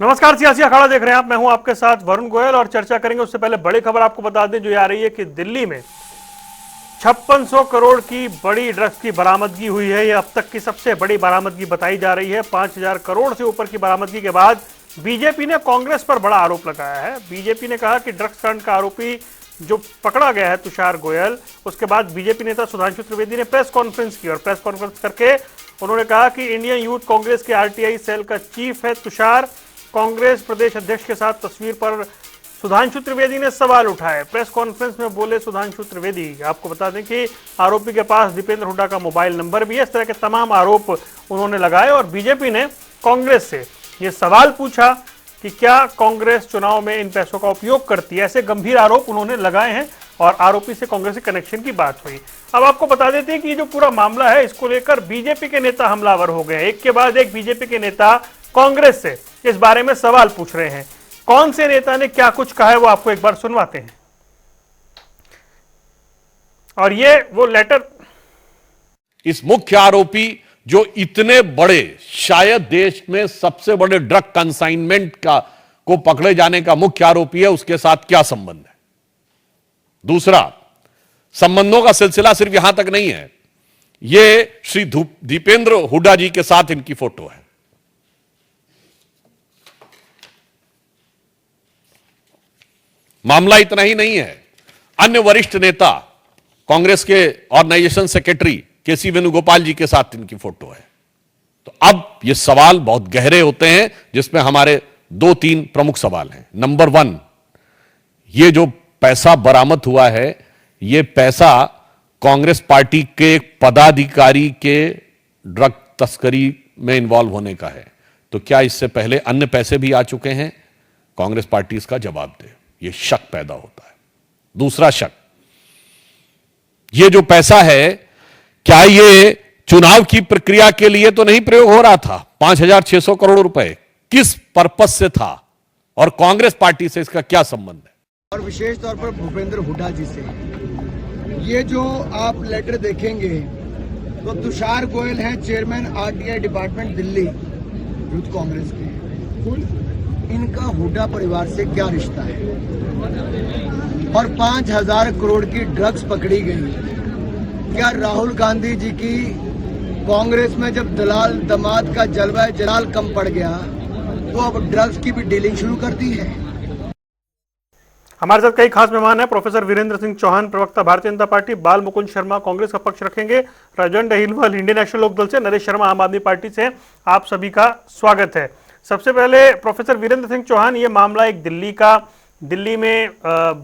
नमस्कार, सियासी अखाड़ा देख रहे हैं आप। मैं हूं आपके साथ वरुण गोयल और चर्चा करेंगे। उससे पहले बड़ी खबर आपको बता दें जो आ रही है कि दिल्ली में 5600 करोड़ की बड़ी ड्रग्स की बरामदगी हुई है। यह अब तक की सबसे बड़ी बरामदगी बताई जा रही है। 5000 करोड़ से ऊपर की बरामदगी के बाद बीजेपी ने कांग्रेस पर बड़ा आरोप लगाया है। बीजेपी ने कहा कि ड्रग्स कांड का आरोपी जो पकड़ा गया है तुषार गोयल, उसके बाद बीजेपी नेता सुधांशु त्रिवेदी ने प्रेस कॉन्फ्रेंस की और प्रेस कॉन्फ्रेंस करके उन्होंने कहा कि इंडियन यूथ कांग्रेस के आरटीआई सेल का चीफ है तुषार। कांग्रेस प्रदेश अध्यक्ष के साथ तस्वीर पर सुधांशु त्रिवेदी ने सवाल उठाए। प्रेस कॉन्फ्रेंस में बोले सुधांशु त्रिवेदी। आपको बता दें कि आरोपी के पास दीपेंद्र हुड्डा का मोबाइल नंबर भी है। इस तरह के तमाम आरोप उन्होंने लगाए और बीजेपी ने कांग्रेस से ये सवाल पूछा कि क्या कांग्रेस चुनाव में इन पैसों का उपयोग करती है। ऐसे गंभीर आरोप उन्होंने लगाए हैं और आरोपी से कांग्रेस के कनेक्शन की बात हुई। अब आपको बता देते हैं कि जो पूरा मामला है इसको लेकर बीजेपी के नेता हमलावर हो गए। एक के बाद एक बीजेपी के नेता कांग्रेस से इस बारे में सवाल पूछ रहे हैं। कौन से नेता ने क्या कुछ कहा है वो आपको एक बार सुनवाते हैं। और ये वो लेटर। इस मुख्य आरोपी जो इतने बड़े, शायद देश में सबसे बड़े ड्रग कंसाइनमेंट को पकड़े जाने का मुख्य आरोपी है, उसके साथ क्या संबंध है। दूसरा, संबंधों का सिलसिला सिर्फ यहां तक नहीं है। यह श्री दीपेंद्र हुड्डा जी के साथ इनकी फोटो है। मामला इतना ही नहीं है, अन्य वरिष्ठ नेता कांग्रेस के ऑर्गेनाइजेशन सेक्रेटरी केसी वेणुगोपाल जी के साथ इनकी फोटो है। तो अब ये सवाल बहुत गहरे होते हैं, जिसमें हमारे 2-3 प्रमुख सवाल हैं। नंबर 1, ये जो पैसा बरामद हुआ है, ये पैसा कांग्रेस पार्टी के पदाधिकारी के ड्रग तस्करी में इन्वॉल्व होने का है। तो क्या इससे पहले अन्य पैसे भी आ चुके हैं? कांग्रेस पार्टी इसका जवाब दे। ये शक पैदा होता है। दूसरा शक, ये जो पैसा है, क्या ये चुनाव की प्रक्रिया के लिए तो नहीं प्रयोग हो रहा था? 5600 करोड़ रुपए किस पर्पस से था और कांग्रेस पार्टी से इसका क्या संबंध है? और विशेष तौर पर भूपेंद्र हुड्डा जी से ये जो आप लेटर देखेंगे तो तुषार गोयल हैं chairman RTI department Delhi youth Congress के। इनका हुड्डा परिवार से क्या रिश्ता है? और 5000 करोड़ की ड्रग्स पकड़ी गई। क्या राहुल गांधी जी की कांग्रेस में जब दलाल दमाद का जलवा जलाल कम पड़ गया तो अब ड्रग्स की भी डीलिंग शुरू कर दी है? हमारे साथ कई खास मेहमान हैं। प्रोफेसर वीरेंद्र सिंह चौहान, प्रवक्ता भारतीय जनता पार्टी, बाल मुकुंद शर्मा कांग्रेस का पक्ष रखेंगे, राजेंद्र अहिलवाल इंडियन नेशनल लोकदल से, नरेश शर्मा आम आदमी पार्टी से। आप सभी का स्वागत है। सबसे पहले प्रोफेसर वीरेंद्र सिंह चौहान, ये मामला एक दिल्ली में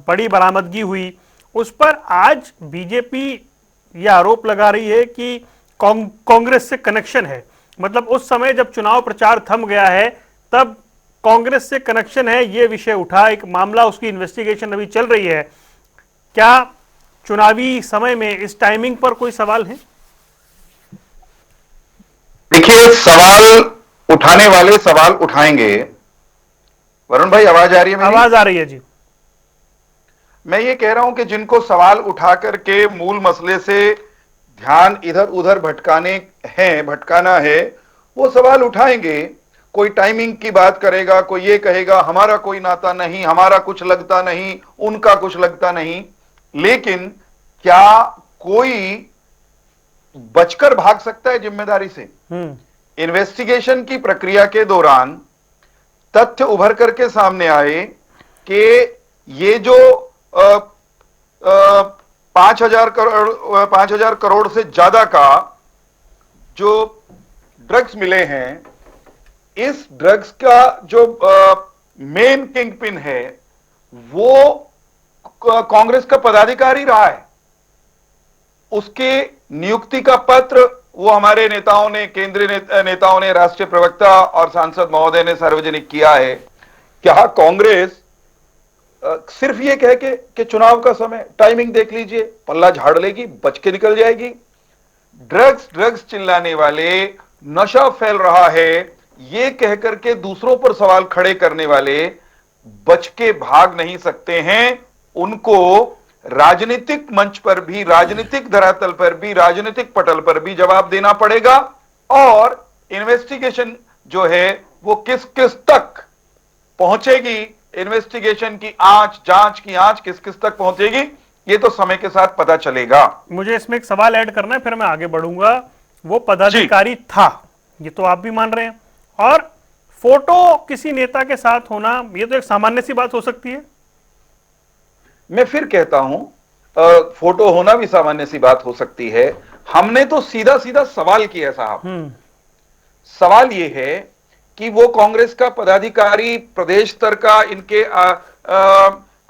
बड़ी बरामदगी हुई, उस पर आज बीजेपी ये आरोप लगा रही है कि कांग्रेस से कनेक्शन है। मतलब उस समय जब चुनाव प्रचार थम गया है तब कांग्रेस से कनेक्शन है, ये विषय उठा। एक मामला, उसकी इन्वेस्टिगेशन अभी चल रही है। क्या चुनावी समय में इस टाइमिंग पर कोई सवाल है? देखिए, सवाल उठाने वाले सवाल उठाएंगे। वरुण भाई, आवाज आ रही है मेरी? आवाज आ रही है जी। मैं ये कह रहा हूं कि जिनको सवाल उठा करके मूल मसले से ध्यान इधर उधर भटकाना है, वो सवाल उठाएंगे। कोई टाइमिंग की बात करेगा, कोई ये कहेगा हमारा कोई नाता नहीं, हमारा कुछ लगता नहीं, उनका कुछ लगता नहीं। लेकिन क्या कोई बचकर भाग सकता है जिम्मेदारी से? इन्वेस्टिगेशन की प्रक्रिया के दौरान तथ्य उभर करके सामने आए कि ये जो 5000 करोड़ से ज्यादा का जो ड्रग्स मिले हैं, इस ड्रग्स का जो मेन किंग पिन है वो कांग्रेस का पदाधिकारी रहा है। उसके नियुक्ति का पत्र वो हमारे नेताओं ने, केंद्रीय नेताओं ने, राष्ट्रीय प्रवक्ता और सांसद महोदय ने सार्वजनिक किया है। क्या कांग्रेस सिर्फ ये कह के कि चुनाव का समय, टाइमिंग देख लीजिए, पल्ला झाड़ लेगी, बच के निकल जाएगी? ड्रग्स चिल्लाने वाले, नशा फैल रहा है ये कहकर के दूसरों पर सवाल खड़े करने वाले बच के भाग नहीं सकते हैं। उनको राजनीतिक मंच पर भी, राजनीतिक धरातल पर भी, राजनीतिक पटल पर भी जवाब देना पड़ेगा। और इन्वेस्टिगेशन जो है वो किस किस तक पहुंचेगी इन्वेस्टिगेशन की आंच, जांच की आंच किस किस तक पहुंचेगी, ये तो समय के साथ पता चलेगा। मुझे इसमें एक सवाल ऐड करना है, फिर मैं आगे बढ़ूंगा। वो पदाधिकारी था, ये तो आप भी मान रहे हैं, और फोटो किसी नेता के साथ होना, ये तो एक सामान्य सी बात हो सकती है। मैं फिर कहता हूं, फोटो होना भी सामान्य सी बात हो सकती है। हमने तो सीधा सीधा सवाल किया साहब। सवाल यह है कि वो कांग्रेस का पदाधिकारी, प्रदेश स्तर का, इनके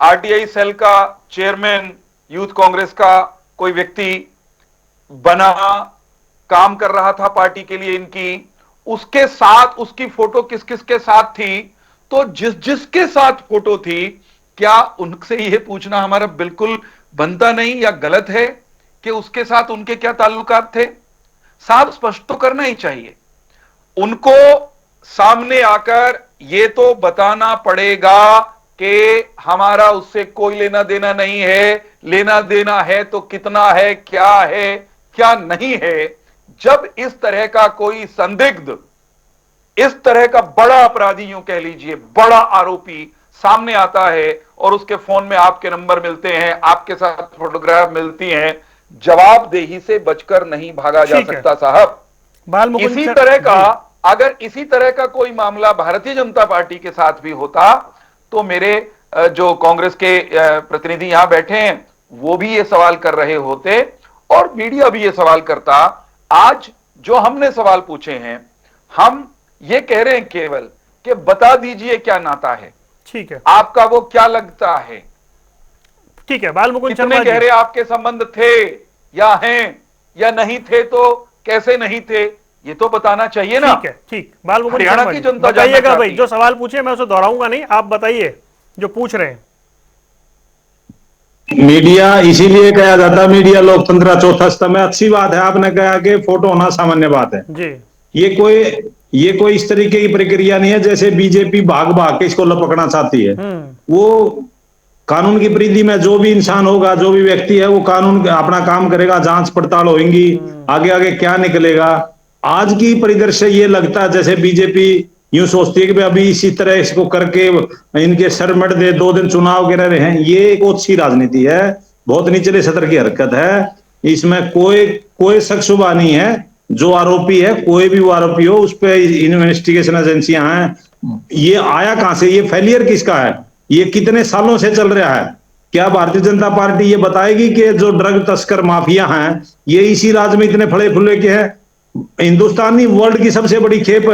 आरटीआई सेल का चेयरमैन, यूथ कांग्रेस का कोई व्यक्ति बना, काम कर रहा था पार्टी के लिए इनकी, उसके साथ उसकी फोटो किस किस के साथ थी, तो जिस जिसके साथ फोटो थी, क्या उनसे यह पूछना हमारा बिल्कुल बनता नहीं या गलत है कि उसके साथ उनके क्या ताल्लुकात थे? साहब स्पष्ट तो करना ही चाहिए। उनको सामने आकर यह तो बताना पड़ेगा कि हमारा उससे कोई लेना देना नहीं है, लेना देना है तो कितना है, क्या नहीं है। जब इस तरह का कोई संदिग्ध, इस तरह का बड़ा अपराधी, यूं कह लीजिए बड़ा आरोपी सामने आता है और उसके फोन में आपके नंबर मिलते हैं, आपके साथ फोटोग्राफ मिलती हैं, जवाबदेही से बचकर नहीं भागा जा सकता साहब। इसी तरह का, अगर इसी तरह का कोई मामला भारतीय जनता पार्टी के साथ भी होता तो मेरे जो कांग्रेस के प्रतिनिधि यहां बैठे हैं वो भी ये सवाल कर रहे होते और मीडिया भी ये सवाल करता। आज जो हमने सवाल पूछे हैं, हम ये कह रहे हैं केवल कि बता दीजिए क्या नाता है, ठीक है, आपका वो क्या लगता है, ठीक है। बाल मुकुंद कितने गहरे आपके संबंध थे या हैं या नहीं थे, तो कैसे नहीं थे, ये तो बताना चाहिए ना। ठीक है, ठीक। बाल मुकुंद हरियाणा की जनता बताइएगा भाई, जो सवाल पूछे मैं उसे दोहराऊंगा नहीं, आप बताइए जो पूछ रहे हैं। मीडिया इसीलिए कहा जाता है मीडिया लोकतंत्र का चौथा स्तंभ है। अच्छी बात है, आपने कहा कि फोटो होना सामान्य बात है जी। ये कोई इस तरीके की प्रक्रिया नहीं है जैसे बीजेपी भाग भाग के इसको लपकना चाहती है। वो कानून की परिधि में जो भी इंसान होगा, जो भी व्यक्ति है, वो कानून अपना काम करेगा, जांच पड़ताल होगी, आगे आगे क्या निकलेगा। आज की परिदृश्य ये लगता है जैसे बीजेपी यूं सोचती है कि अभी इसी तरह इसको करके इनके सर मट दे, 2 दिन चुनाव के रह रहे हैं। ये एक ओछी राजनीति है, बहुत निचले सतर की हरकत है। इसमें कोई शक शुबा नहीं है। जो आरोपी है, कोई भी वो आरोपी हो, उस पर इन्वेस्टिगेशन एजेंसियां हैं। ये आया कहां से, ये फेलियर किसका है, ये कितने सालों से चल रहा है? क्या भारतीय जनता पार्टी ये बताएगी कि जो ड्रग तस्कर माफिया हैं ये इसी राज्य में इतने फले फूले के हैं? हिंदुस्तानी वर्ल्ड की सबसे बड़ी खेप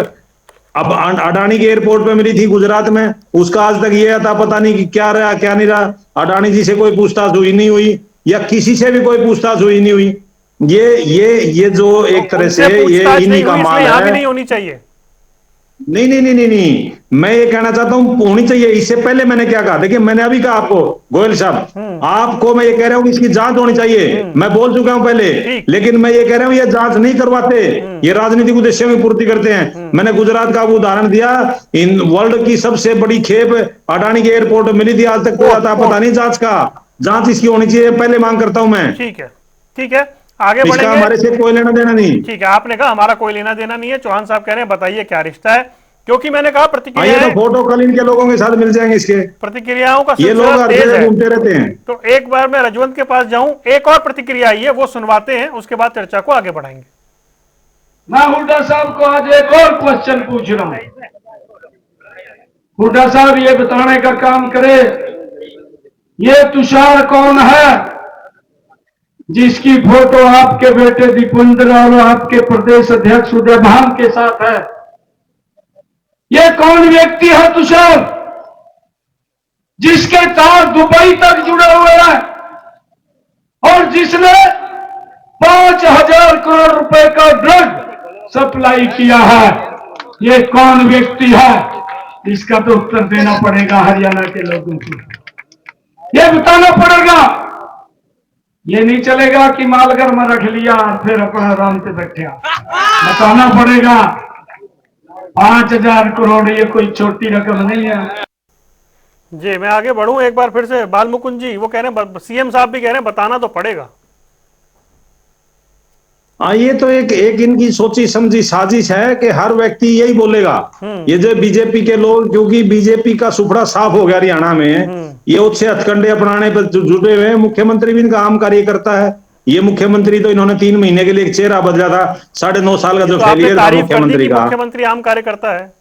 अब अडानी के एयरपोर्ट पे मिली थी गुजरात में, उसका आज तक ये था पता नहीं कि क्या रहा क्या नहीं रहा। अडानी जी से कोई पूछताछ हुई नहीं हुई, या किसी से भी कोई पूछताछ हुई नहीं हुई। ये जो एक तरह से ये इन्हीं का माल है। नहीं होनी चाहिए। नहीं, मैं ये कहना चाहता हूं होनी चाहिए। इससे पहले मैंने क्या कहा, देखिए मैंने अभी कहा आपको, गोयल साहब आपको मैं ये कह रहा हूं इसकी जांच होनी चाहिए। मैं बोल चुका हूं पहले, लेकिन मैं ये कह रहा हूं ये जांच नहीं करवाते, ये राजनीतिक उद्देश्य में पूर्ति करते हैं। मैंने गुजरात का उदाहरण दिया, इन वर्ल्ड की सबसे बड़ी खेप अडानी के एयरपोर्ट में मिली थी, आज तक कोई आता पता नहीं जांच का। जांच इसकी होनी चाहिए, पहले मांग करता हूं मैं। ठीक है, ठीक है, आगे बढ़ेंगे। हमारे से कोई लेना देना नहीं। ठीक है, आपने कहा हमारा कोई लेना देना नहीं है। चौहान साहब कह रहे हैं बताइए क्या रिश्ता है, क्योंकि मैंने कहा प्रतिक्रिया, तो फोटो कल इनके लोगों के साथ मिल जाएंगे इसके, प्रतिक्रियाओं का ये लोग हर जगह घूमते रहते हैं। तो एक बार मैं रजवंत के पास जाऊं, एक और प्रतिक्रिया आई है वो सुनवाते हैं, उसके बाद चर्चा को आगे बढ़ाएंगे। मैं हुड्डा साहब को आज एक और क्वेश्चन पूछ रहा हूं। हुड्डा साहब ये बताने का काम करे, ये तुषार कौन है जिसकी फोटो आपके बेटे दीपेंद्र और आपके प्रदेश अध्यक्ष उदयभान के साथ है? ये कौन व्यक्ति है तुषार, जिसके तार दुबई तक जुड़े हुए हैं और जिसने 5,000 करोड़ रुपए का ड्रग सप्लाई किया है? ये कौन व्यक्ति है? इसका तो उत्तर देना पड़ेगा हरियाणा के लोगों को, ये बताना पड़ेगा। ये नहीं चलेगा कि मालघर में रख लिया और फिर अपना आराम से बैठा। बताना पड़ेगा 5,000 करोड़ ये कोई छोटी रकम नहीं है। जी, मैं आगे बढ़ूं एक बार फिर से। बाल मुकुंद जी वो कह रहे हैं, सीएम साहब भी कह रहे हैं बताना तो पड़ेगा। हाँ, ये तो एक एक इनकी सोची समझी साजिश है कि हर व्यक्ति यही बोलेगा। ये जो बीजेपी के लोग, क्योंकि बीजेपी का सुपड़ा साफ हो गया हरियाणा में, ये उससे हथकंडे अपनाने पर जुटे हुए हैं। मुख्यमंत्री भी इनका आम कार्यकर्ता है। ये मुख्यमंत्री तो इन्होंने 3 महीने के लिए एक चेहरा बदला था, 9.5 साल का जो तो आपने फेलियर था तारीफ कर दी मुख्यमंत्री कि का। मुख्यमंत्री आम कार्यकर्ता है।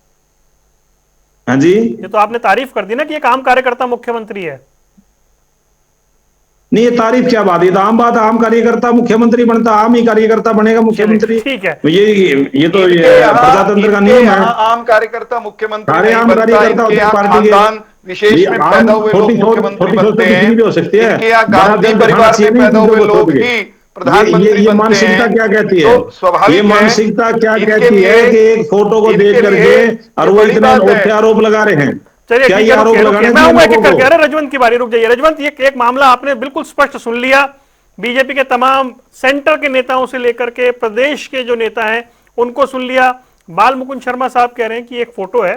हाँ जी, ये तो आपने तारीफ कर दी ना कि एक आम कार्यकर्ता मुख्यमंत्री है। नहीं, ये तारीफ क्या बात है? तो आम बात है, आम कार्यकर्ता मुख्यमंत्री बनता, आम ही कार्यकर्ता बनेगा मुख्यमंत्री। ठीक है। ये तो इनके प्रजातंत्र का इनके नियम है। यहाँ आम कार्यकर्ता मुख्यमंत्री सारे नहीं आम बनता, कार्यकर्ता इनके होते यहाँ पार्टी के। खानदान विशेष में आम पैदा हुए लोग छोटी मुख्यमंत्री सोच तो बनते किसी हैं। की भी हो सकती है। इनके यहाँ बड़ा गांधी दिल दिखाना परिवार चाहिए में नहीं पैदा चीजों हुए को लोग सोच के। ही प्रधानमंत्री ये बनते मानसिकता हैं। क्या कहती है? तो स्वाभाविक ये है, मानसिकता क्या इनके कहती है लिए कि एक फोटो को इनके देख लिए करके और ये वो बड़ी इतने बात है। औखे आरोप लगा रहे हैं। चलिए क्या ठीक ये है, आरोप रुकिए लगाने रुकिए, मैं चाहिए आऊंगा एक लोगों एक करके। को? अरे रजवंत की बारी, रुक जाइए रजवंत। ये एक मामला आपने बिल्कुल स्पष्ट सुन लिया। बीजेपी के तमाम सेंटर के नेताओं से लेकर के प्रदेश के जो नेता हैं उनको सुन लिया। बाल मुकुंद शर्मा साहब कह रहे हैं कि एक फोटो है,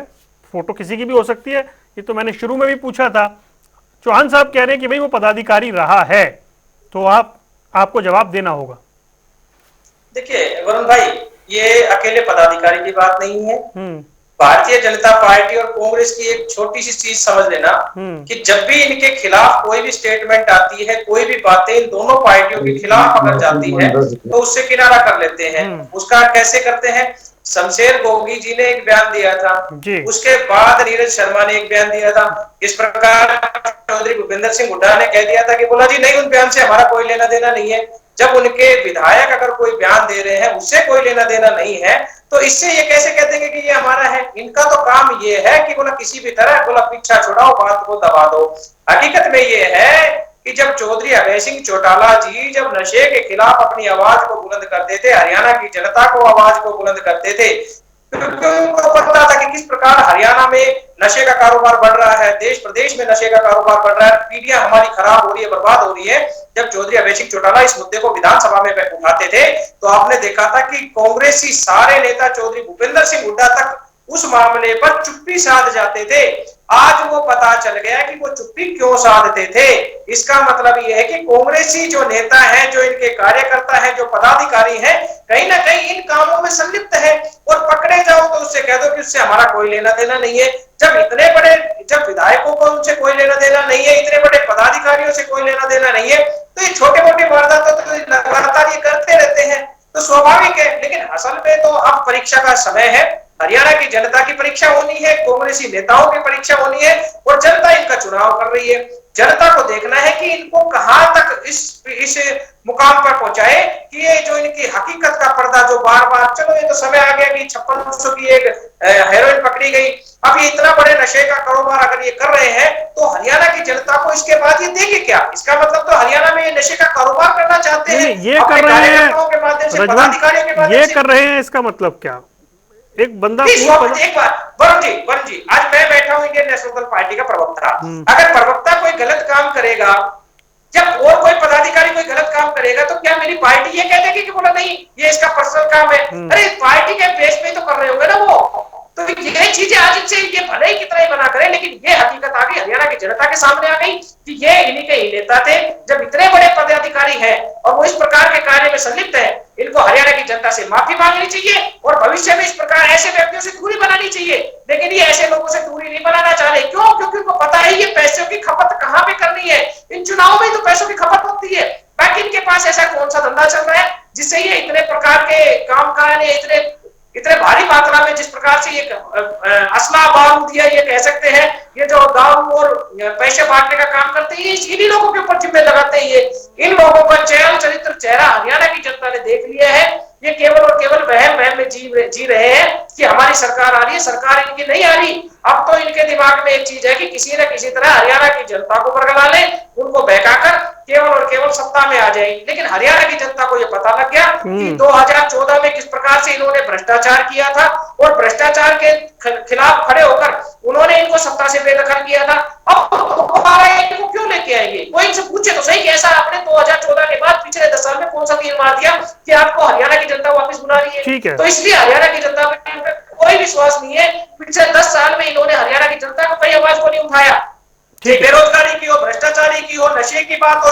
फोटो किसी की भी हो सकती है, ये तो मैंने शुरू में भी पूछा था। चौहान साहब कह रहे हैं कि भाई वो पदाधिकारी रहा है, तो आपको जवाब देना होगा। देखिए वरुण भाई, ये अकेले पदाधिकारी की बात नहीं है। भारतीय जनता पार्टी और कांग्रेस की एक छोटी सी चीज समझ लेना कि जब भी इनके खिलाफ कोई भी स्टेटमेंट आती है, कोई भी बातें इन दोनों पार्टियों के खिलाफ अगर जाती है तो उससे किनारा कर लेते हैं। उसका कैसे करते हैं? शमशेर गोगी जी ने एक बयान दिया था, उसके बाद नीरज शर्मा ने एक बयान दिया था। इस प्रकार चौधरी भूपेंद्र सिंह हुड्डा ने कह दिया था कि बोला जी नहीं, उन बयान से हमारा कोई लेना देना नहीं है। जब उनके विधायक अगर कोई बयान दे रहे हैं उससे कोई लेना देना नहीं है, तो इससे ये कैसे कह देंगे कि ये हमारा है? इनका तो काम ये है कि बोला किसी भी तरह बोला पीछा छुड़ाओ, बात को दबा दो। हकीकत में ये है कि जब चौधरी अभय सिंह चौटाला जी जब नशे के खिलाफ अपनी आवाज को बुलंद करते थे, हरियाणा की जनता को आवाज को बुलंद करते थे, क्योंकि उनको पता था कि किस प्रकार हरियाणा में नशे का कारोबार बढ़ रहा है, देश प्रदेश में नशे का कारोबार बढ़ रहा है, पीढ़ियां हमारी खराब हो रही है, बर्बाद हो रही है। जब चौधरी अभय सिंह चौटाला इस मुद्दे को विधानसभा में उठाते थे तो आपने देखा था कि कांग्रेसी सारे नेता चौधरी भूपेंद्र सिंह हुड्डा तक उस मामले पर चुप्पी साध जाते थे। आज वो पता चल गया कि वो चुप्पी क्यों साधते थे। इसका मतलब ये है कि कांग्रेसी जो नेता है, जो इनके कार्यकर्ता है, जो पदाधिकारी है, कहीं ना कहीं इन कामों में संलिप्त है। और पकड़े जाओ तो उससे कह दो कि उससे हमारा कोई लेना देना नहीं है। जब इतने बड़े, जब विधायकों को उनसे कोई लेना देना नहीं है, इतने बड़े पदाधिकारियों से कोई लेना देना नहीं है, तो ये छोटे मोटे वारदात तो लगातार ये करते रहते हैं, तो स्वाभाविक है। लेकिन असल में तो अब परीक्षा का समय है, हरियाणा की जनता की परीक्षा होनी है, कांग्रेसी नेताओं की परीक्षा होनी है, और जनता इनका चुनाव कर रही है। जनता को देखना है कि इनको कहां तक इस मुकाम पर पहुंचाए कि ये जो इनकी हकीकत का पर्दा जो बार बार, चलो ये तो समय आ गया कि 5600 की एक हेरोइन पकड़ी गई, अब ये इतना बड़े नशे का कारोबार अगर ये कर रहे हैं तो हरियाणा की जनता को इसके बाद ये देंगे क्या? इसका मतलब तो हरियाणा में ये नशे का कारोबार करना चाहते हैं, ये कर रहे हैं के माध्यम से, रजवंत, पदाधिकारियों के माध्यम ये से कर रहे हैं, इसका मतलब क्या? एक बंदा एक बार वरुण जी, आज मैं बैठा हूं इंडियन नेशनल पार्टी का प्रवक्ता। अगर प्रवक्ता कोई गलत काम करेगा, जब और कोई पदाधिकारी कोई गलत काम करेगा, तो क्या मेरी पार्टी ये कह देगी कि बोला नहीं ये इसका पर्सनल काम है? अरे पार्टी के बेस पे तो कर रहे होंगे ना वो। तो ये चीजें आज इनसे ये भले ही कितना ही बना करें, लेकिन ये हकीकत आ गई, हरियाणा की जनता के सामने आ गई कि ये इन्हीं के ही नेता थे। जब इतने बड़े पदाधिकारी हैं और वो इस प्रकार के कार्य में संलिप्त है, इनको हरियाणा की जनता से माफी मांगनी चाहिए और भविष्य में इस प्रकार ऐसे व्यक्तियों से दूरी बनानी चाहिए। लेकिन ये ऐसे लोगों से दूरी नहीं बनाना चाह रहे। क्यों? क्योंकि उनको पता है ये पैसों की खपत कहां पे करनी है। इन चुनावों में तो पैसों की खपत होती है, बाकी इनके पास ऐसा कौन सा धंधा चल रहा है जिससे ये इतने प्रकार के काम काज, इतने भारी मात्रा में जिस प्रकार से ये असला बारूद दिया, ये कह सकते हैं, ये जो दारू और पैसे बांटने का काम करते हैं, इन्हीं लोगों के ऊपर जिम्मे लगाते हैं। ये इन लोगों का चरित्र चेहरा हरियाणा की जनता ने देख लिया है। ये केवल और केवल वहम में जी रहे हैं कि हमारी सरकार आ रही है, सरकार इनकी नहीं आ रही। अब तो इनके दिमाग में एक चीज है कि किसी न किसी तरह हरियाणा की जनता को बरगला ले, उनको बहकाकर केवल और केवल सत्ता में आ जाए। लेकिन हरियाणा की जनता को यह पता लग गया कि 2014 में किस प्रकार से इन्होंने भ्रष्टाचार किया था और भ्रष्टाचार के खिलाफ खड़े होकर उन्होंने इनको सत्ता से बेदखल किया था। अब दोबारा इनको क्यों लेके आएंगे? कोई इनसे पूछे तो सही, कैसा आपने 2014 के बाद पिछले 10 साल में कौन सा तीर मार दिया कि आपको हरियाणा की जनता वापस बुला रही है? ठीक है। तो इसलिए हरियाणा की जनता पर कोई विश्वास नहीं है। पिछले 10 साल में इन्होंने हरियाणा की जनता को कई आवाज को नहीं उठाया। चाहे बेरोजगारी की हो, भ्रष्टाचारी की हो, नशे की बात हो,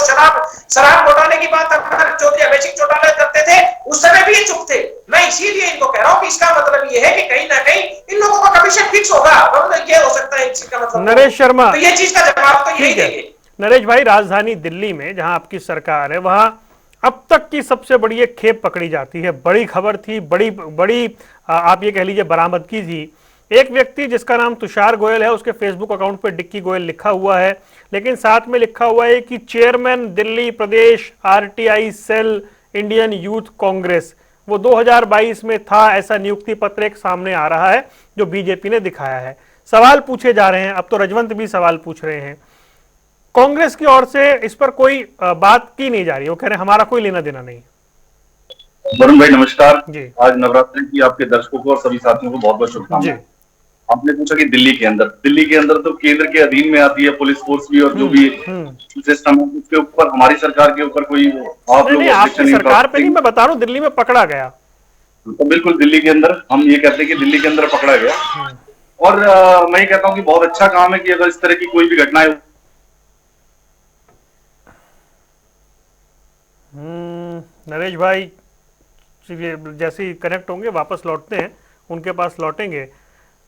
शराब घोटाले की बात अगर चौधरी अभय सिंह चौटाला करते थे उस समय भी ये चुप थे। मैं इसीलिए इनको कह रहा हूं कि इसका मतलब ये है कि कहीं ना कहीं इन लोगों का कमीशन फिक्स होगा, ये हो सकता है इसका मतलब। नरेश शर्मा, तो ये चीज का जवाब तो यही देंगे। नरेश भाई, राजधानी दिल्ली में जहां आपकी सरकार है वहां अब तक की सबसे बड़ी एक खेप पकड़ी जाती है, बड़ी खबर थी, बड़ी आप ये कह लीजिए बरामदगी थी। एक व्यक्ति जिसका नाम तुषार गोयल है, उसके फेसबुक अकाउंट पर डिक्की गोयल लिखा हुआ है, लेकिन साथ में लिखा हुआ है कि chairman Delhi Pradesh RTI cell Indian youth Congress, वो 2022 में था, ऐसा नियुक्ति पत्र एक सामने आ रहा है जो बीजेपी ने दिखाया है। सवाल पूछे जा रहे हैं, अब तो रजवंत भी सवाल पूछ रहे हैं, कांग्रेस की ओर से इस पर कोई बात की नहीं जा रही, वो कह रहे हैं हमारा कोई लेना देना नहीं। वरुण भाई नमस्कार जी। आज नवरात्रि की आपके दर्शकों को और सभी साथियों को बहुत बहुत शुभकामनाएं। आपने पूछा कि दिल्ली के अंदर तो केंद्र के अधीन में आती है पुलिस फोर्स भी, और जो भी सिस्टम है उसके ऊपर हमारी सरकार के ऊपर कोई आप लोग आपकी सरकार पे नहीं, मैं बता रहा हूँ दिल्ली में पकड़ा गया। तो बिल्कुल दिल्ली के अंदर हम ये कहते हैं कि दिल्ली के अंदर पकड़ा गया, और मैं ये कहता हूँ कि बहुत अच्छा काम है कि अगर इस तरह की कोई भी घटनाएं नरेश भाई जैसे ही कनेक्ट होंगे वापस लौटते हैं, उनके पास लौटेंगे।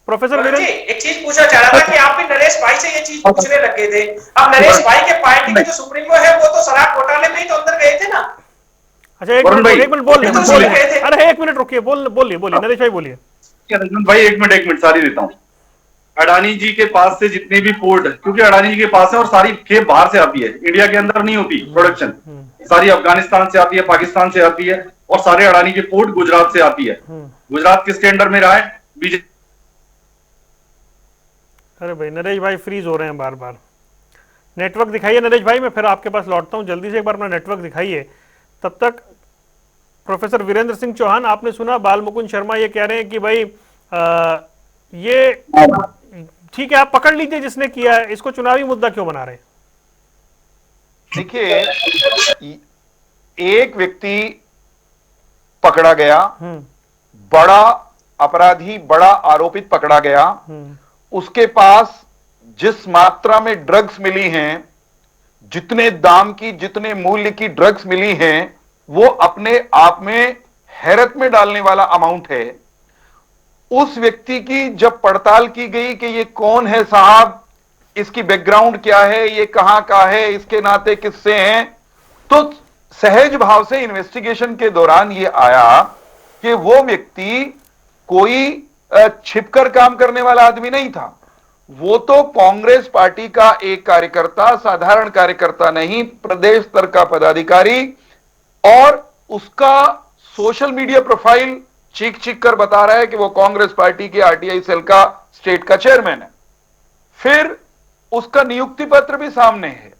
प्रोफेसर वीरेंद्र, एक चीज पूछना चाह रहा था कि आप भी नरेश भाई से ये चीज पूछने लगे थे। अब नरेश भाई के पार्टी के जो सुप्रीमो है वो तो शराब घोटाले में ही तो अंदर गए थे ना। अच्छा एक मिनट बोल रहे, अरे एक मिनट रुकिए, बोलिए नरेश भाई बोलिए। भाई एक मिनट सारी देता हूँ। अडानी जी के पास से जितने भी पोर्ट, क्योंकि अडानी जी के पास है और सारी खेप बाहर से आती है, इंडिया के अंदर नहीं होती प्रोडक्शन, सारी अफगानिस्तान से आती है, पाकिस्तान से आती है, और सारे अडानी के पोर्ट गुजरात से आती है। गुजरात किसके अंडर में रहा है? बीजेपी। अरे भाई नरेश भाई फ्रीज हो रहे हैं बार बार, नेटवर्क दिखाइए नरेश भाई, मैं फिर आपके पास लौटता हूं, जल्दी से एक बार अपना नेटवर्क दिखाइए। तब तक प्रोफेसर वीरेंद्र सिंह चौहान, आपने सुना बाल मुकुंद शर्मा ये कह रहे हैं कि भाई ये ठीक है, आप पकड़ लीजिए जिसने किया है, इसको चुनावी मुद्दा क्यों बना रहे हैं? देखिए, एक व्यक्ति पकड़ा गया, बड़ा अपराधी, बड़ा आरोपित पकड़ा गया, उसके पास जिस मात्रा में ड्रग्स मिली हैं, जितने दाम की, जितने मूल्य की ड्रग्स मिली हैं, वो अपने आप में हैरत में डालने वाला अमाउंट है। उस व्यक्ति की जब पड़ताल की गई कि ये कौन है साहब, इसकी बैकग्राउंड क्या है, ये कहां का है, इसके नाते किससे हैं, तो सहज भाव से इन्वेस्टिगेशन के दौरान ये आया कि वो व्यक्ति कोई छिपकर काम करने वाला आदमी नहीं था। वो तो कांग्रेस पार्टी का एक कार्यकर्ता, साधारण कार्यकर्ता नहीं, प्रदेश स्तर का पदाधिकारी, और उसका सोशल मीडिया प्रोफाइल चीख कर बता रहा है कि वो कांग्रेस पार्टी के आरटीआई सेल का स्टेट का चेयरमैन है। फिर उसका नियुक्ति पत्र भी सामने है।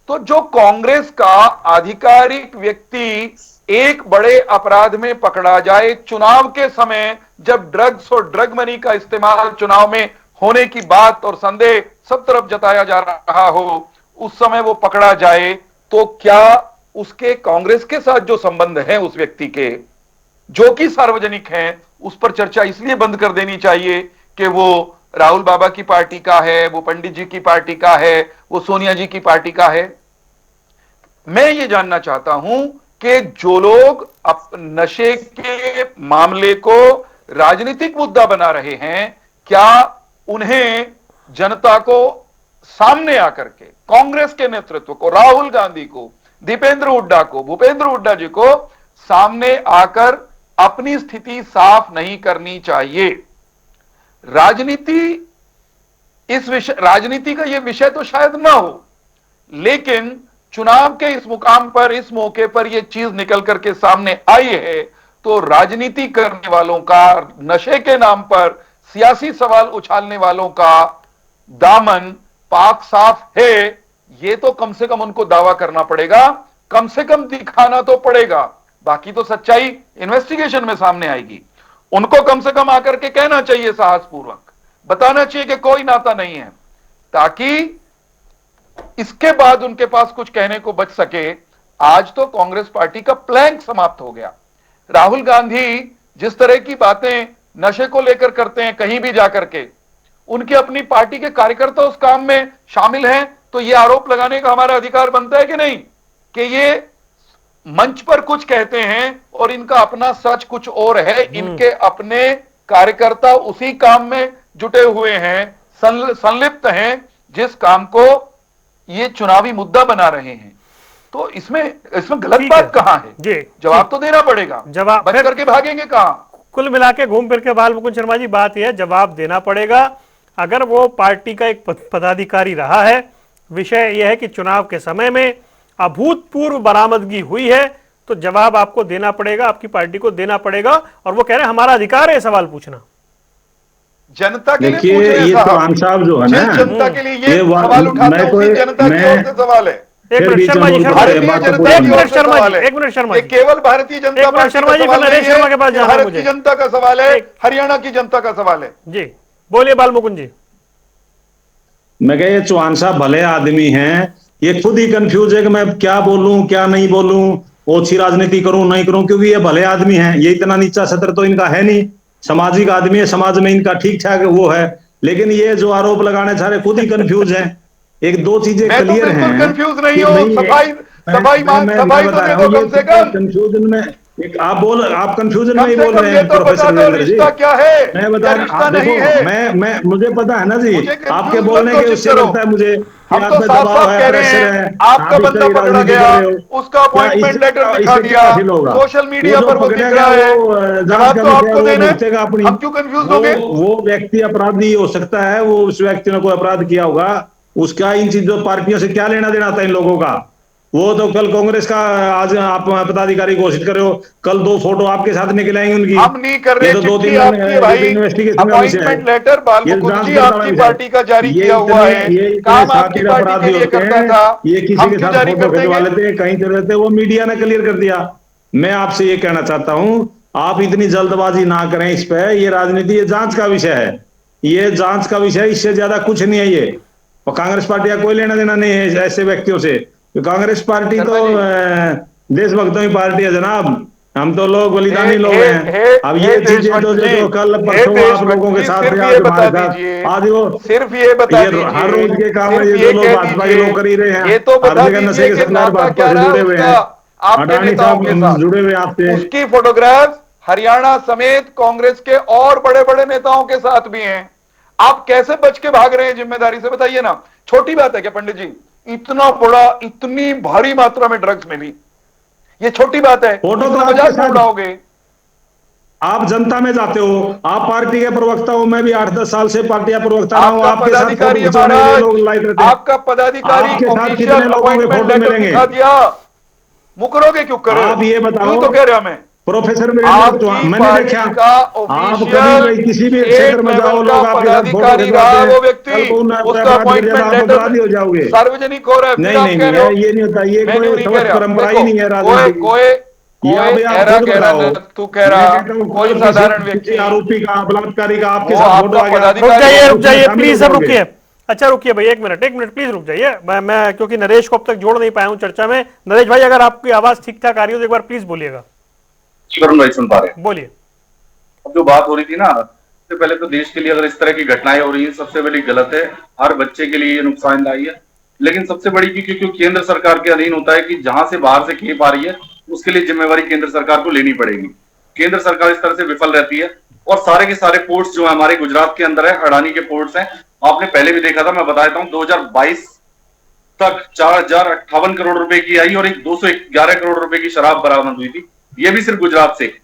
तो जो कांग्रेस का आधिकारिक व्यक्ति एक बड़े अपराध में पकड़ा जाए, चुनाव के समय जब ड्रग्स और ड्रग मनी का इस्तेमाल चुनाव में होने की बात और संदेह सब तरफ जताया जा रहा हो, उस समय वो पकड़ा जाए, तो क्या उसके कांग्रेस के साथ जो संबंध है उस व्यक्ति के, जो कि सार्वजनिक हैं, उस पर चर्चा इसलिए बंद कर देनी चाहिए कि वो राहुल बाबा की पार्टी का है, वो पंडित जी की पार्टी का है, वो सोनिया जी की पार्टी का है। मैं ये जानना चाहता हूं कि जो लोग नशे के मामले को राजनीतिक मुद्दा बना रहे हैं, क्या उन्हें जनता को सामने आकर के, कांग्रेस के नेतृत्व को, राहुल गांधी को, दीपेंद्र हुड्डा को, भूपेंद्र हुड्डा जी को सामने आकर अपनी स्थिति साफ नहीं करनी चाहिए? राजनीति का यह विषय तो शायद ना हो, लेकिन चुनाव के इस मुकाम पर, इस मौके पर यह चीज निकल करके सामने आई है, तो राजनीति करने वालों का, नशे के नाम पर सियासी सवाल उछालने वालों का दामन पाक साफ है, ये तो कम से कम उनको दावा करना पड़ेगा, कम से कम दिखाना तो पड़ेगा। बाकी तो सच्चाई इन्वेस्टिगेशन में सामने आएगी। उनको कम से कम आकर के कहना चाहिए, साहसपूर्वक बताना चाहिए कि कोई नाता नहीं है, ताकि इसके बाद उनके पास कुछ कहने को बच सके। आज तो कांग्रेस पार्टी का प्लैंक समाप्त हो गया। राहुल गांधी जिस तरह की बातें नशे को लेकर करते हैं कहीं भी जाकर के, उनकी अपनी पार्टी के कार्यकर्ता उस काम में शामिल हैं, तो ये आरोप लगाने का हमारा अधिकार बनता है कि नहीं, कि ये मंच पर कुछ कहते हैं और इनका अपना सच कुछ और है, इनके अपने कार्यकर्ता उसी काम में जुटे हुए हैं, संलिप्त हैं, जिस काम को ये चुनावी मुद्दा बना रहे हैं। तो इसमें गलत बात कहां है? जी, जवाब तो देना पड़ेगा, जवाब बच करके भागेंगे कहां? कुल मिला के घूम फिर के बाल मुकुंद शर्मा जी बात यह है, जवाब देना पड़ेगा। अगर वो पार्टी का एक पदाधिकारी रहा है, विषय यह है कि चुनाव के समय में अभूतपूर्व बरामदगी हुई है, तो जवाब आपको देना पड़ेगा, आपकी पार्टी को देना पड़ेगा। और वो कह रहे हैं हमारा अधिकार है सवाल पूछना। जनता के लिए देखिए, पूछ रहे हैं ये साहब। चौहान साहब जो है ना, जनता के लिए ये सवाल उठाते हैं, उसी जनता की ओर से सवाल है। एक मिनट शर्मा जी, भारतीय जनता की ओर से सवाल है। एक मिनट शर्मा ये जी, केवल भारतीय जनता पार्टी का शर्मा जी, सवाल नरेश नहीं शर्मा के पास है, जाना है भारत मुझे। की जनता का सवाल है, हरियाणा की जनता का सवाल है। जी बोलिए बाल मुकुंद जी। मैं कह, ये चौहान साहब भले आदमी हैं, ये खुद ही कंफ्यूज है कि मैं क्या बोलूं क्या नहीं बोलूं, ओछी राजनीति करूं नहीं करूं, क्योंकि ये भले आदमी हैं। ये इतना नीचा सत्र तो इनका है नहीं, सामाजिक आदमी है, समाज में इनका ठीक ठाक वो है। लेकिन ये जो आरोप लगाने सारे खुद ही कंफ्यूज हैं। एक दो चीजें मैं तो क्लियर बिल्कुल हैं। कंफ्यूज नहीं हूं, सफाई तो दे दो कम से कम। कंफ्यूजन में आप कंफ्यूजन में ही कम से बोल कम रहे ये हैं तो बता प्रोफेसर दो नरेंद्र जी। रिश्ता क्या है, मैं क्या बता रिश्ता नहीं देखो, है। मैं मुझे पता है ना जी, मुझे confuse आपके मत बोलने के उससे करो। लगता है मुझे कि हम आप तो पे साफ दबाव साफ है, कह रहे प्रेशर हैं, है, आपका आप इस बंदा तरह की पकड़ा राजनीति गया, कर रहे हो। उसका क्या अपॉइंटमेंट लेटर इससे दिखा दिया, हासिल होगा? सोशल मीडिया जो पर वो दिख पकड़ेगा रहा है, वो जांच जवाब का तो विषय आपको वो देना है। भुगतेगा अपनी। हम क्यों कंफ्यूज होंगे? वो व्यक्ति अपराधी हो सकता है, वो उस व्यक्ति ने कोई अपराध किया होगा, उसका इन चीजों पार्टियों से क्या लेना देना था इन लोगों का? वो तो कल कांग्रेस का आज आप पदाधिकारी घोषित करे हो, कल 2 फोटो आपके साथ निकल आएंगी उनकी। हम नहीं कर रहे, ये तो चिट्ठी 2-3 आपकी है भाई, इन्वेस्टिगेशन का विषय है। अपॉइंटमेंट लेटर बाल ये मुकुंद जांच जी पड़ताल आपकी विषय है। पार्टी का जारी ये किया हुआ है, ये इतने काम आपकी शातिर पार्टी अपराधी के लिए होते करता हैं, था, ये किसी हम के क्यों साथ जारी फोटो कर खिंचवा देंगे? लेते हैं, कहीं चले जाते हैं, वो मीडिया ने क्लियर कर दिया। मैं आपसे ये कहना चाहता हूं, आप इतनी जल्दबाजी ना करें इस पे। ये राजनीति, ये जांच का विषय है, ये जांच का विषय, इससे ज्यादा कुछ नहीं है ये। और कांग्रेस पार्टी का कोई लेना देना नहीं है ऐसे व्यक्तियों से। कांग्रेस पार्टी तो देशभक्तों की पार्टी है जनाब, हम तो लोग बलिदानी लोग हैं। अब ये चीजें जो कल परसों आप लोगों के साथ थे, आज हमारे साथ, आज वो सिर्फ ये बता दीजिए, हर रोज के काम में सिर्फ ये ये जो लोग कह भाजपा के दीजिए, लोग कर ही रहे हैं। ये तो हर बता जगह नशे दीजिए के कि सप्लायर नाता भाजपा क्या से रहा जुड़े हुए उसका हैं, आपके अडानी नेताओं के साहब साथ। जुड़े हुए हैं आपसे। उसकी फोटोग्राफ हरियाणा समेत कांग्रेस के और बड़े बड़े नेताओं के साथ भी हैं। आप कैसे बच के भाग रहे हैं जिम्मेदारी से, बताइए ना। छोटी बात है क्या पंडित जी? इतना बड़ा, इतनी भारी मात्रा में ड्रग्स मिली, ये छोटी बात है? फोटो तो इसका आपके मजाक साथ- उड़ाओगे? आप जनता में जाते हो, आप पार्टी के प्रवक्ता हो, मैं भी 8-10 साल से पार्टी का प्रवक्ता रहा हूं। आपका आपके साथ पदाधिकारी फोटो खिंचवाने के लिए लोग लाइक महाराज, रहते हैं। आपका पदाधिकारी आपके साथ ऑफिशियल कितने लोगों के अपॉइंटमेंट फोटो लेटर मिलेंगे? दिखा दिया, मुकरोगे क्यों? करो, आप ये बताओ, यही तो कह रहा मैं। प्रोफेसर आपकी मैंने पार्टी देखा, का आप ऑफिशियल कभी किसी भी स्टेट क्षेत्र में जाओ, लेवल का लोग आपके साथ फोटो पदाधिकारी खिंचवाते रहा हैं। वो कल व्यक्ति, को उन्हें उसका अपराध कर अपॉइंटमेंट दिया, आप अपराधी हो लेटर जाओगे। सार्वजनिक हो रहा है, फिर नहीं आप नहीं कह रहे हो ये नहीं होता, ये मैं कोई नहीं कह समझ रहा। परंपरा ही देखो, नहीं है कोई राजनीति की। कोई ये कोई अभी आप एरा खुद कह रहा, बताओ। तू कह रहा, मैं कहता हूं, कोई कल साधारण किसी व्यक्ति, आरोपी का, बलात्कारी का आपके वो साथ फोटो आपका आ गया, पदाधिकारी- रुक जाइए शामिल प्लीज, हो सब जाओगे। रुकिए। अच्छा रुकिए भाई, एक मिनट प्लीज रुक जाइए। मैं क्योंकि नरेश को अब तक जोड़ नहीं पाया हूं चर्चा में। नरेश भाई, अगर आपकी आवाज ठीक ठाक आ रही हो तो एक बार प्लीज बोलिएगा। वरुण भाई सुन पा रहे हैं? बोलिए। अब जो बात हो रही थी ना, सबसे पहले तो देश के लिए अगर इस तरह की घटनाएं हो रही हैं, सबसे बड़ी गलत है। हर बच्चे के लिए ये नुकसानदायी है। लेकिन सबसे बड़ी क्योंकि केंद्र सरकार के अधीन होता है कि जहां से बाहर से खेप आ रही है, उसके लिए जिम्मेवारी केंद्र सरकार को लेनी पड़ेगी। केंद्र सरकार इस तरह से विफल रहती है। और सारे के सारे पोर्ट्स जो है हमारे गुजरात के अंदर है, अडानी के पोर्ट्स हैं। आपने पहले भी देखा था, मैं बता देता हूं, 2022 तक 4058 करोड़ रुपए की आई और एक 211 करोड़ रुपए की शराब बरामद हुई थी। ये भी सिर्फ गुजरात से।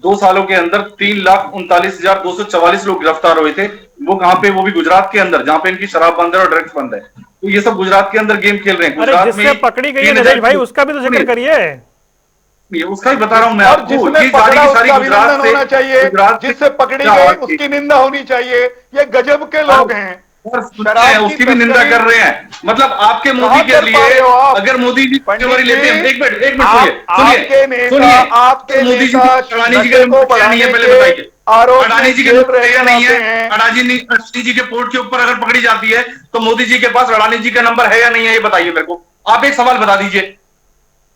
2 सालों के अंदर 3,39,244 लोग गिरफ्तार हुए थे। वो कहां पे? वो भी गुजरात के अंदर, जहां पे इनकी शराब बंद है और ड्रग्स बंद है। तो ये सब गुजरात के अंदर गेम खेल रहे हैं। अरे गुजरात जिससे में पकड़ी गई है नरेश भाई, उसका भी तो जिक्र करिए। उसका ही बता रहा हूं मैं और आपको। जिसने ये पकड़ा सारी की उसका सारी अभिनंदन होना चाहिए, गुजरात से जिससे पकड़ी क्या गई बात की? उसकी निंदा होनी चाहिए। ये गजब के लोग हैं, और शराब की उसकी भी निंदा तस्करी- कर रहे हैं। मतलब आपके मोदी कहां के कर पा रहे लिए हो आप? अगर मोदी जी जिम्मेवारी लेते हैं, एक मिनट आपके नेता, आपके मोदी जी नेता अडानी जी नशे का को नंबर क्या नहीं है, बढ़ाने पहले के बताइए। आरोप अडानी जी का जेल नंबर है या नहीं रहते है? हैं। अडानी जी के पोर्ट के ऊपर अगर पकड़ी जाती है तो मोदी जी के पास अडानी जी का नंबर है या नहीं है, ये बताइए मेरे को। आप एक सवाल बता दीजिए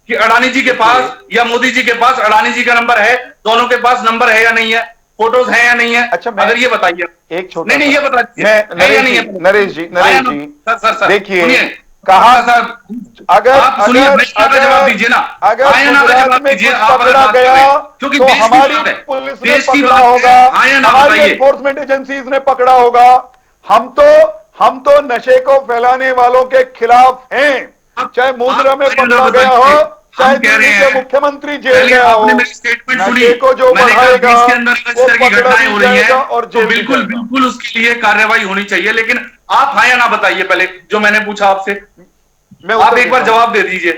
कि अडानी जी के पास या मोदी जी के पास अडानी जी का नंबर है, दोनों के पास नंबर है या नहीं है? फोटोज हैं या नहीं है? अच्छा, अगर ये बताइए, एक छोटा नहीं ये बता दीजिए, मैं है या नहीं है? नरेश जी सर देखिए, सुनिए, कहा सर अगर आप सुनिए, अगर जवाब दीजिए ना, अगर हाँ या ना का गुजरात जवाब में दीजिए कुछ आप, अगर पकड़ा बात कर गया रहे हैं, क्योंकि तो देश की हमारी बात है, पुलिस ने देश की पकड़ा बात है, होगा, हाँ या ना हमारी बताइए। एनफोर्समेंट एजेंसीज ने पकड़ा होगा। हम तो नशे को फैलाने वालों के खिलाफ हैं, चाहे मुंद्रा में पकड़ा गया हो, चाहे दिल्ली के मुख्यमंत्री जेल पहले गया हो। आपने मेरी स्टेटमेंट सुनी, नशे को जो मैंने कहा बढ़ाएगा देश के अंदर इस वो तरह की पकड़ा घटनाएं भी हो रही जाएगा हैं और तो जेल भी बिल्कुल जाएगा। बिल्कुल उसके लिए कार्रवाई होनी चाहिए। लेकिन आप हाँ या ना बताइए, पहले जो मैंने पूछा आपसे, आप एक बार जवाब दे दीजिए।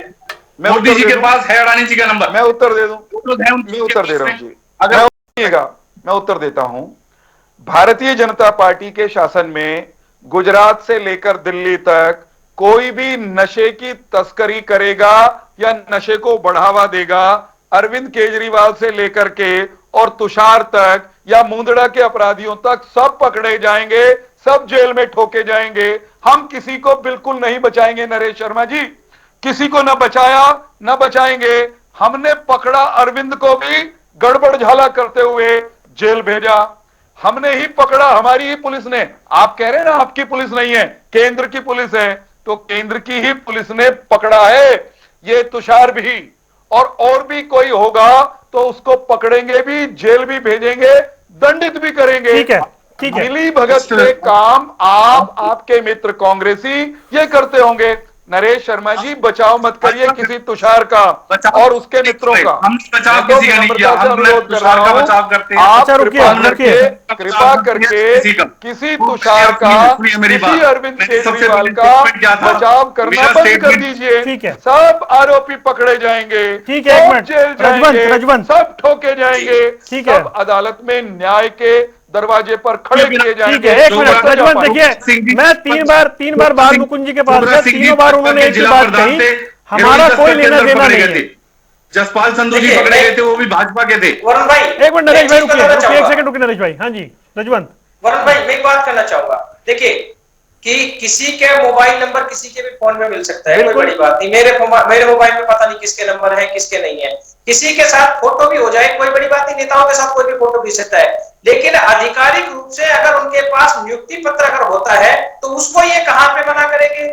मोदी जी के पास है अडानी जी का नंबर? मैं उत्तर दे दूं, मैं उत्तर दे रहा हूं जी, अगर मैं उत्तर देता हूं। भारतीय जनता पार्टी के शासन में गुजरात से लेकर दिल्ली तक कोई भी नशे की तस्करी करेगा या नशे को बढ़ावा देगा, अरविंद केजरीवाल से लेकर के और तुषार तक या मुंदड़ा के अपराधियों तक सब पकड़े जाएंगे, सब जेल में ठोके जाएंगे। हम किसी को बिल्कुल नहीं बचाएंगे नरेश शर्मा जी, किसी को न बचाया न बचाएंगे। हमने पकड़ा अरविंद को भी गड़बड़ झाला करते हुए जेल भेजा, हमने ही पकड़ा, हमारी ही पुलिस ने। आप कह रहे हैं ना आपकी पुलिस नहीं है, केंद्र की पुलिस है, तो केंद्र की ही पुलिस ने पकड़ा है ये तुषार भी, और भी कोई होगा तो उसको पकड़ेंगे भी, जेल भी भेजेंगे, दंडित भी करेंगे। ठीक है, ठीक है। मिली भगत के काम आप, आपके मित्र कांग्रेसी ये करते होंगे। नरेश शर्मा जी, बचाव मत करिए किसी तुषार का और उसके मित्रों का। हमने बचाव किसी का नहीं किया, हम तुषार का बचाव करते हैं। आप अच्छा, रुकिए, कृपा करके किसी तुषार का, किसी अरविंद केजरीवाल का बचाव करना बंद कर दीजिए। ठीक है। सब आरोपी पकड़े जाएंगे, ठीक है, एक सब मिनट। जेल जाएंगे, रजवंत। सब ठोके जाएंगे, ठीक है। सब अदालत में न्याय के दरवाजे पर खड़े किए ठीक जाएंगे। है, एक मिनट रजवंत, देखिए मैं तीन बार बाल मुकुंद जी के पास गया, तीनों बार उन्होंने एक ही बात कही, हमारा कोई लेना देना नहीं है। जसपाल संधू जी पकड़े गए थे, वो भी भाजपा के थे। वरुण भाई, एक मिनट नरेश भाई रुकिए, एक सेकंड रुकिए नरेश भाई। हाँ जी रजवंत। वरुण भाई, मैं एक बात करना चाहूंगा। देखिए कि किसी के मोबाइल नंबर किसी के भी फोन में मिल सकता है, कोई बड़ी बात नहीं। मेरे मोबाइल में पता नहीं किसके नंबर है किसके नहीं है, किसी के साथ फोटो भी हो जाए कोई बड़ी बात नहीं, नेताओं के साथ कोई भी फोटो खींच सकता है। लेकिन आधिकारिक रूप से अगर उनके पास नियुक्ति पत्र अगर होता है तो उसको ये कहां पे मना करेंगे?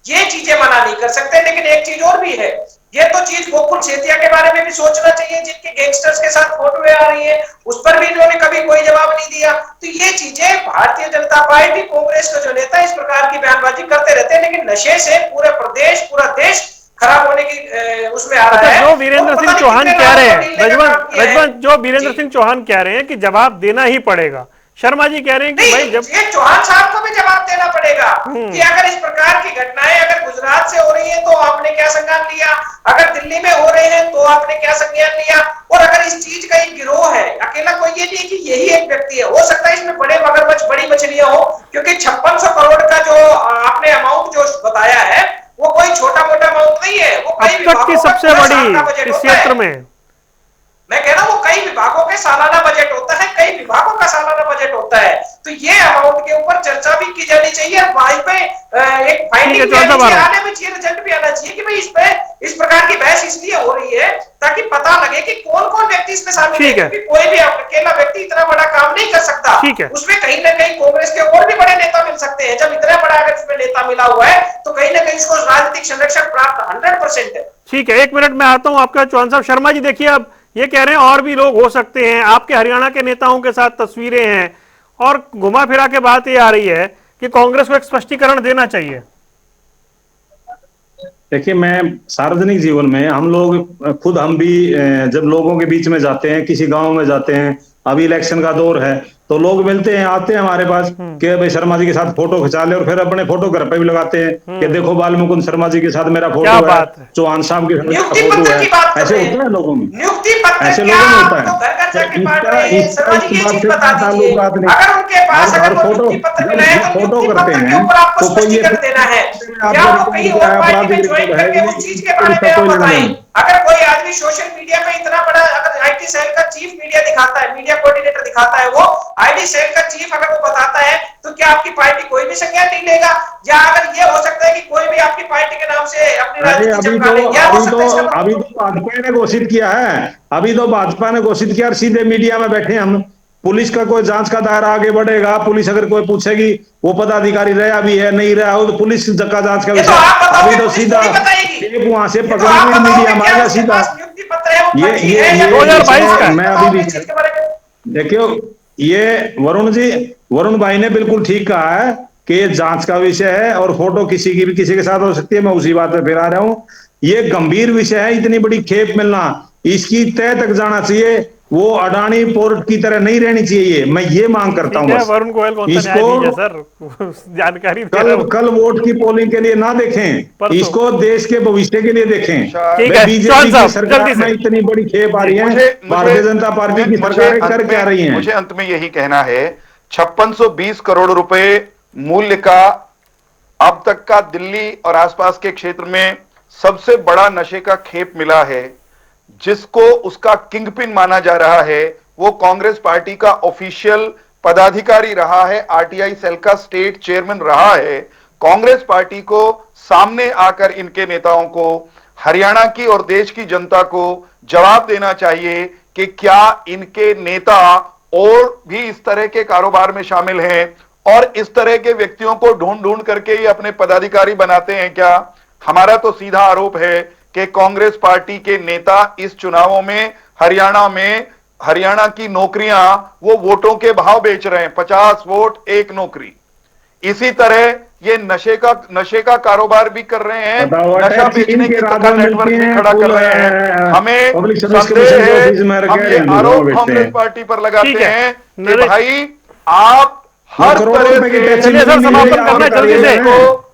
ये चीजें मना नहीं कर सकते। लेकिन एक चीज और भी है, ये तो चीज गोकुल सेतिया के बारे में भी सोचना चाहिए, जिनके गैंगस्टर्स के साथ फोटो आ रही है, उस पर भी इन्होंने कभी कोई जवाब नहीं दिया। तो ये चीजें भारतीय जनता पार्टी, कांग्रेस के जो नेता इस प्रकार की बयानबाजी करते रहते हैं, लेकिन नशे से पूरे प्रदेश, पूरा देश खराब होने की उसमें आ रहा है। जो वीरेंद्र सिंह चौहान कह रहे हैं, रजवंत जो वीरेंद्र सिंह चौहान कह रहे हैं कि जवाब देना ही पड़ेगा, शर्मा जी कह रहे हैं कि भाई जब ये चौहान साहब को भी जवाब देना पड़ेगा कि अगर इस प्रकार की घटनाएं अगर गुजरात से हो रही है तो आपने क्या संज्ञान लिया, अगर दिल्ली में हो रहे हैं तो आपने क्या संज्ञान लिया, और अगर इस चीज का एक गिरोह है, अकेला कोई ये नहीं कि यही एक व्यक्ति है, हो सकता है इसमें बड़े मगरमच्छ, बड़ी मछलियां हो, क्योंकि 5600 करोड़ का जो आपने अमाउंट जो बताया है वो कोई छोटा मोटा अमाउंट नहीं है, वो कई अब तक की सबसे बड़ी इस क्षेत्र में। मैं कह रहा हूं वो कई विभागों के सालाना बजट होता है, कई विभागों का सालाना बजट होता है। तो ये अमाउंट के ऊपर चर्चा भी की जानी चाहिए, वहीं पे एक फाइंडिंग भी आनी चाहिए, आने में चाहिए, रिजल्ट भी आना चाहिए कि भाई इस पे इस प्रकार की बहस इसलिए हो रही है ताकि पता लगे कि कौन कौन व्यक्ति इसमें शामिल है, क्योंकि कोई भी अकेला व्यक्ति इतना बड़ा काम नहीं कर सकता। उसमें कहीं ना कहीं कांग्रेस के और भी बड़े नेता मिल सकते हैं। जब इतना बड़ा अगर इसमें नेता मिला हुआ है तो कहीं ना कहीं इसको राजनीतिक संरक्षण प्राप्त 100% है। ठीक है, एक मिनट में आता हूं आपका चौहान साहब। शर्मा जी देखिए, अब ये कह रहे हैं और भी लोग हो सकते हैं, आपके हरियाणा के नेताओं के साथ तस्वीरें हैं, और घुमा फिरा के बात ये आ रही है कि कांग्रेस को एक स्पष्टीकरण देना चाहिए। देखिए, मैं सार्वजनिक जीवन में हम लोग खुद, हम भी जब लोगों के बीच में जाते हैं, किसी गांव में जाते हैं, अभी इलेक्शन का दौर है, तो लोग मिलते हैं, आते हैं हमारे पास कि भाई शर्मा जी के साथ फोटो खिंचा ले, और फिर अपने फोटो घर पे भी लगाते हैं कि देखो बाल मुकुंद शर्मा जी के साथ मेरा फोटो है, चौहान साहब के साथ मेरा फोटो है। ऐसे होता है लोगों में, ऐसे लोगों में होता है। इसका ताल्लुकात नहीं। हर फोटो फोटो करते हैं तो कोई ये अगर कोई आदमी सोशल मीडिया में इतना बड़ा, अगर आईटी सेल का चीफ मीडिया दिखाता है, मीडिया कोऑर्डिनेटर दिखाता है, वो आईटी सेल का चीफ अगर वो बताता है, तो क्या आपकी पार्टी कोई भी संज्ञान नहीं लेगा? या अगर ये हो सकता है कि कोई भी आपकी पार्टी के नाम से अपनी राजनीति चमका ले? अभी तो भाजपा ने घोषित किया है, अभी तो भाजपा ने घोषित किया और सीधे मीडिया में बैठे हम पुलिस का कोई जांच का दायरा आगे बढ़ेगा, पुलिस अगर कोई पूछेगी वो पदाधिकारी रहा भी है नहीं रहा हो तो पुलिस का जांच का ये तो विषय। आप बताओगे, अभी तो पुलिस सीधा थोड़ी बताएगी। टेप वहां से ये तो पकड़ आप मीडिया बताओगे में क्या आएगा उसके सीधा। पास नियुक्ति पत्र है, वो ये फर्जी ये है या ये 2022 का है। मैं बताओगे अभी इस चीज के बारे में? देखियो, ये वरुण भाई ने बिल्कुल ठीक कहा है कि ये जांच का विषय है और फोटो किसी की भी किसी के साथ हो सकती है। मैं उसी बात पे फिर आ रहा हूं, ये गंभीर विषय है। इतनी बड़ी खेप मिलना, इसकी तय तक जाना चाहिए। वो अडानी पोर्ट की तरह नहीं रहनी चाहिए, मैं ये मांग करता हूं। ठीक है, बस वरुण गोयल कौन सा इसको न्यायाधीश है सर? जानकारी दे रहे कल हो। कल वोट की पोलिंग के लिए ना देखें, परसों। इसको देश के भविष्य के लिए देखें। ठीक है, बीजेपी चौहान की साहब, सरकार जल्दी से। में इतनी बड़ी खेप आ रही है, मुझे भारतीय जनता पार्टी की सरकारें कर क्या रही हैं? मुझे अंत में यही कहना है, 5620 करोड़ रुपए मूल्य का अब तक का दिल्ली और आसपास के क्षेत्र में सबसे बड़ा नशे का खेप मिला है, जिसको उसका किंगपिन माना जा रहा है। वो कांग्रेस पार्टी का ऑफिशियल पदाधिकारी रहा है, आरटीआई सेल का स्टेट चेयरमैन रहा है। कांग्रेस पार्टी को सामने आकर इनके नेताओं को, हरियाणा की और देश की जनता को जवाब देना चाहिए कि क्या इनके नेता और भी इस तरह के कारोबार में शामिल हैं और इस तरह के व्यक्तियों को ढूंढ ढूंढ करके ये अपने पदाधिकारी बनाते हैं क्या? हमारा तो सीधा आरोप है कि कांग्रेस पार्टी के नेता इस चुनावों में हरियाणा की नौकरियां वो वोटों के भाव बेच रहे हैं, 50 वोट 1 नौकरी। इसी तरह ये नशे का कारोबार भी कर रहे हैं, नशा बेचने की का नेटवर्क भी खड़ा कर रहे हैं। हमें संदेह है, हम ये आरोप कांग्रेस पार्टी पर लगाते हैं कि भाई आप हर तरह से चलिए सर, समापन करना है जल्दी से।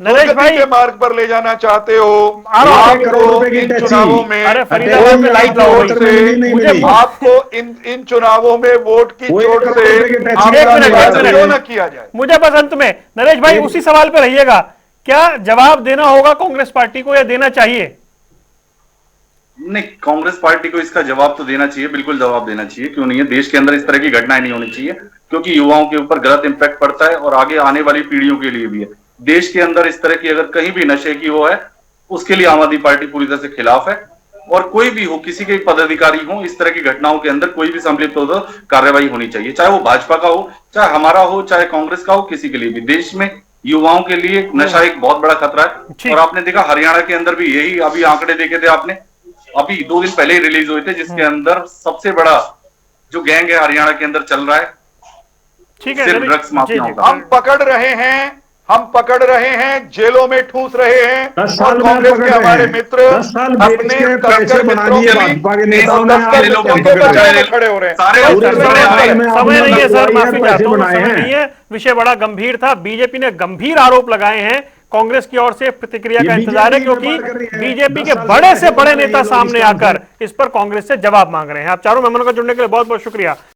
नरेश भाई के मार्ग पर ले जाना चाहते हो। आपको इन चुनावों में अरे फरीदाबाद में लाइट वोट हो से मुझे आपको इन चुनावों में वोट की चोट से क्यों न किया जाए? मुझे बस अंत में नरेश भाई उसी सवाल पे रहिएगा, क्या जवाब देना होगा कांग्रेस पार्टी को या देना चाहिए? नहीं, कांग्रेस पार्टी को इसका जवाब तो देना चाहिए, बिल्कुल जवाब देना चाहिए। क्यों नहीं है? देश के अंदर इस तरह की घटनाएं नहीं होनी चाहिए, क्योंकि युवाओं के ऊपर गलत इंपैक्ट पड़ता है और आगे आने वाली पीढ़ियों के लिए भी है। देश के अंदर इस तरह की अगर कहीं भी नशे की वो है, उसके लिए आम आदमी पार्टी पूरी तरह से खिलाफ है। और कोई भी हो, किसी के पदाधिकारी हो, इस तरह की घटनाओं के अंदर कोई भी सम्मिलित हो तो कार्रवाई होनी चाहिए, चाहे वो भाजपा का हो, चाहे हमारा हो, चाहे कांग्रेस का हो, किसी के लिए भी। देश में युवाओं के लिए नशा एक बहुत बड़ा खतरा है। और आपने देखा हरियाणा के अंदर भी यही अभी आंकड़े देखे थे आपने, अभी 2 दिन पहले ही रिलीज हुए थे, जिसके अंदर सबसे बड़ा जो गैंग है हरियाणा के अंदर चल रहा है, ठीक है, सिर्फ ड्रग्स माफियाओं का। हम पकड़ रहे हैं, जेलों में ठूस रहे हैं। 10 साल और कांग्रेस के हमारे मित्र 10 साल अपने पैसे बना दिए भाजपा के नेताओं ने, खड़े हो रहे हैं। समय नहीं है सर, माफी चाहता हूं, समय नहीं है। विषय बड़ा गंभीर था, बीजेपी ने गंभीर आरोप लगाए हैं, कांग्रेस की ओर से प्रतिक्रिया का इंतजार है, क्योंकि बीजेपी के बड़े से बड़े नेता सामने आकर इस पर कांग्रेस से जवाब मांग रहे हैं। आप चारों मेहमानों का जुड़ने के लिए बहुत बहुत शुक्रिया।